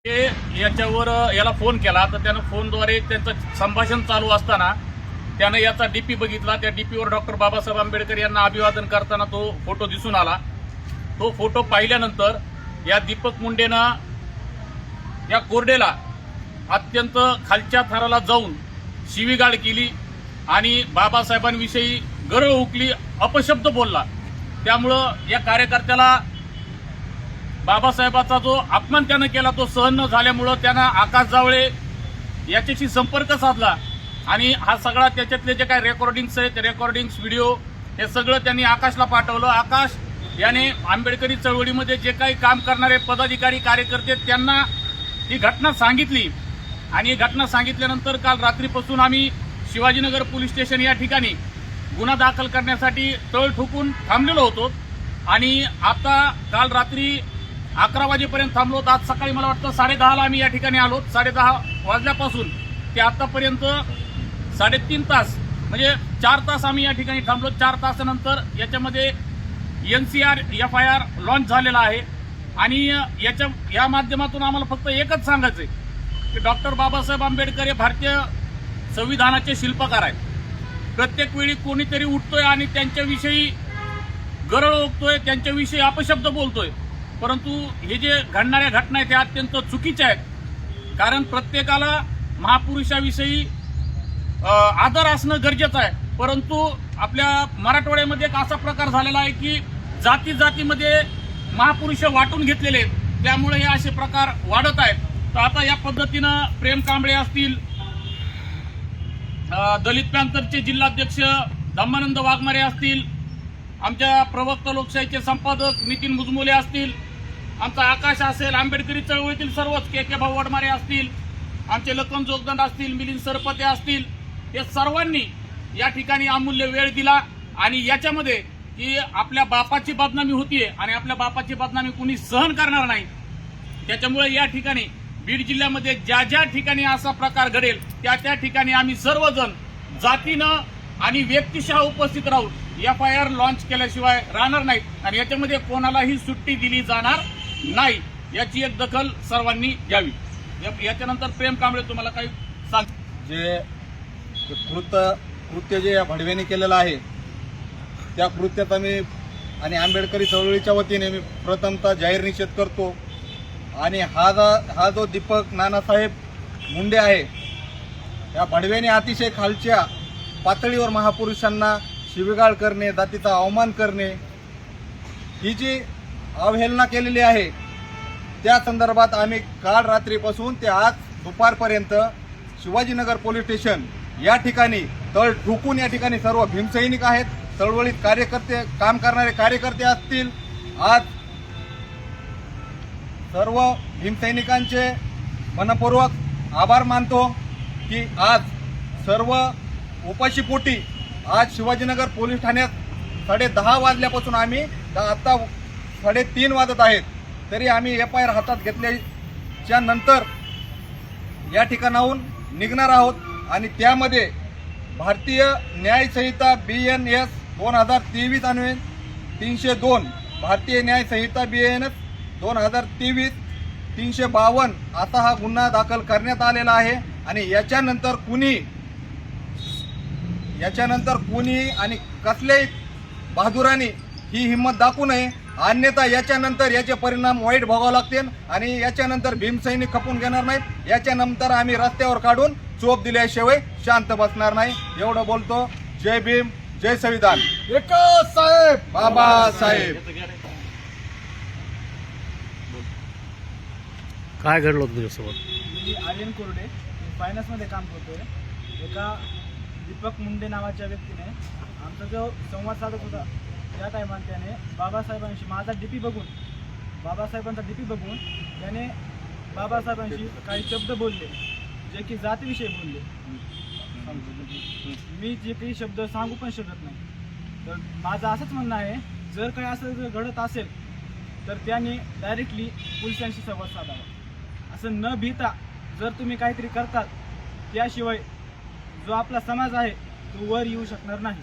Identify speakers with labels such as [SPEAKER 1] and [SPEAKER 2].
[SPEAKER 1] याच्यावर याला फोन केला तर त्यानं फोनद्वारे त्यांचं संभाषण चालू असताना त्यानं याचा डीपी बघितला। त्या डीपीवर डॉक्टर बाबासाहेब आंबेडकर यांना अभिवादन करताना तो फोटो दिसून आला। तो फोटो पाहिल्यानंतर या दीपक मुंडेनं या कोरडेला अत्यंत खालच्या थराला जाऊन शिवीगाळ केली आणि बाबासाहेबांविषयी गरळ उकली, अपशब्द बोलला। त्यामुळं या कार्यकर्त्याला बाबासाहेबाचा जो अपमान त्यानं केला तो सहन न झाल्यामुळं त्यानं आकाश जावळे याच्याशी संपर्क साधला आणि हा सगळा त्याच्यातले जे काही रेकॉर्डिंग्स आहेत, रेकॉर्डिंग्स व्हिडिओ हे सगळं त्यांनी आकाशला पाठवलं। आकाश याने आंबेडकरी चळवळीमध्ये जे काही काम करणारे पदाधिकारी कार्यकर्ते त्यांना ही घटना सांगितली आणि ही घटना सांगितल्यानंतर काल रात्रीपासून आम्ही शिवाजीनगर पोलीस स्टेशन या ठिकाणी गुन्हा दाखल करण्यासाठी तळ ठोकून थांबलेलो होतो आणि आता काल रात्री 11 वाजेपर्यंत थांबलो। आज सकाळी मला वाटतं 10:30ला आम्ही या ठिकाणी आलो। 10:30 वाजल्यापासून ते आतापर्यंत 3.5 तास म्हणजे 4 तास आम्ही या ठिकाणी थांबलो। 4 तासानंतर याच्यामध्ये NCR FIR लॉन्च झालेला आहे आणि या माध्यमातून आम्हाला फक्त एकच सांगायचंय की डॉक्टर बाबासाहेब आंबेडकर हे भारतीय संविधानाचे शिल्पकार आहेत। प्रत्येक वेळी कोणीतरी उठतोय आणि त्यांच्याविषयी गरळ ओकतोय, त्यांच्याविषयी अपशब्द बोलतोय, परंतु हे जे घडणाऱ्या घटना आहेत त्या अत्यंत चुकीच्या आहेत। कारण प्रत्येकाला महापुरुषाविषयी आदर असणं गरजेचं आहे, परंतु आपल्या मराठवाड्यामध्ये एक असा प्रकार झालेला आहे की जाती जातीमध्ये महापुरुष वाटून घेतलेले आहेत, त्यामुळे हे असे प्रकार वाढत आहेत। तर आता या पद्धतीनं प्रेम कांबळे असतील, दलित पॅंथरचे जिल्हाध्यक्ष धम्मानंद वाघमारे असतील, आमच्या प्रवक्ता लोकशाहीचे संपादक नितीन मुजमोले असतील, आमचा आकाश असेल, आंबेडकरी चळवळीतील सर्वच के भाऊ वडमारे असतील, आमचे लखन जोगदंड असतील, मिलिंद सरपते असतील, हे सर्वांनी या ठिकाणी अमूल्य वेळ दिला आणि याच्यामध्ये की आपल्या बापाची बदनामी होतीये आणि आपल्या बापाची बदनामी कुणी सहन करणार नाही। त्याच्यामुळे या ठिकाणी बीड जिल्ह्यामध्ये ज्या ज्या ठिकाणी असा प्रकार घडेल त्या त्या ठिकाणी आम्ही सर्वजण जातीनं आणि व्यक्तिशः उपस्थित राहून FIR लॉन्च केल्याशिवाय राहणार नाही आणि याच्यामध्ये कोणालाही सुट्टी दिली जाणार नाही, याची एक दखल सर्वांनी घ्यावी। याच्यानंतर प्रेम कांबळे तुम्हाला काही सांग।
[SPEAKER 2] जे कृत्य जे या भडव्याने केलेलं आहे त्या कृत्याचा मी आणि आंबेडकरी चळवळीच्या वतीने मी प्रथमतः जाहीर निषेध करतो आणि हा जो दीपक नानासाहेब मुंडे आहे या भडव्याने अतिशय खालच्या पातळीवर महापुरुषांना शिवीगाळ करणे, जातीचा अवमान करणे ही जी अवहेलना केलेली आहे त्या संदर्भात आम्ही काल रात्रीपासून ते आज दुपारपर्यंत शिवाजीनगर पोलीस स्टेशन या ठिकाणी तळ ठोकून या ठिकाणी सर्व भीमसैनिक आहेत, चळवळीत कार्यकर्ते काम करणारे कार्यकर्ते असतील, आज सर्व भीमसैनिकांचे मनपूर्वक आभार मानतो की आज सर्व उपाशीपोटी आज शिवाजीनगर पोलीस ठाण्यात 10:30 वाजल्यापासून आम्ही आता 3:30 वाजत आहेत तरी आम्ही FIR हातात घेतल्याच्या नंतर या ठिकाणाहून निघणार आहोत आणि त्यामध्ये भारतीय न्याय संहिता BNS 2023 अन्वये 302, भारतीय न्याय संहिता BNS 2023 352 असा हा गुन्हा दाखल करण्यात आलेला आहे आणि याच्यानंतर कुणी आणि कसल्याही बहादुराने ही हिंमत दाखवू नये, अन्यथा याच्यानंतर याचे परिणाम वाईट भोगावे लागतील आणि याच्यानंतर भीमसैनिक खपून घेणार नाहीत। याच्यानंतर आम्ही रस्त्यावर काढून चोप दिल्याशिवाय शांत बसणार नाही। एवढं बोलतो। जय भीम, जय संविधान, एकच साहेब बाबासाहेब।
[SPEAKER 3] काय घडलं होतं तुझ्यासोबत?
[SPEAKER 4] मी आर्यन कोरडे फायनान्समध्ये काम करतोय। एका दीपक मुंडे नावाच्या व्यक्तीने आमचा जो संवाद साधत होता त्या टायमाला त्याने बाबासाहेबांशी माझा बाबासाहेबांचा डीपी बघून त्याने बाबासाहेबांशी काही शब्द बोलले जे की जातीविषयी बोलले। मी जे काही शब्द सांगू पण शकत नाही। तर माझं असंच म्हणणं आहे, जर काही असं जर घडत असेल तर त्याने डायरेक्टली पोलिसांशी संवाद साधावा। असं न भीता जर तुम्ही काहीतरी करतात त्याशिवाय जो आपला समाज आहे तो वर येऊ शकणार नाही।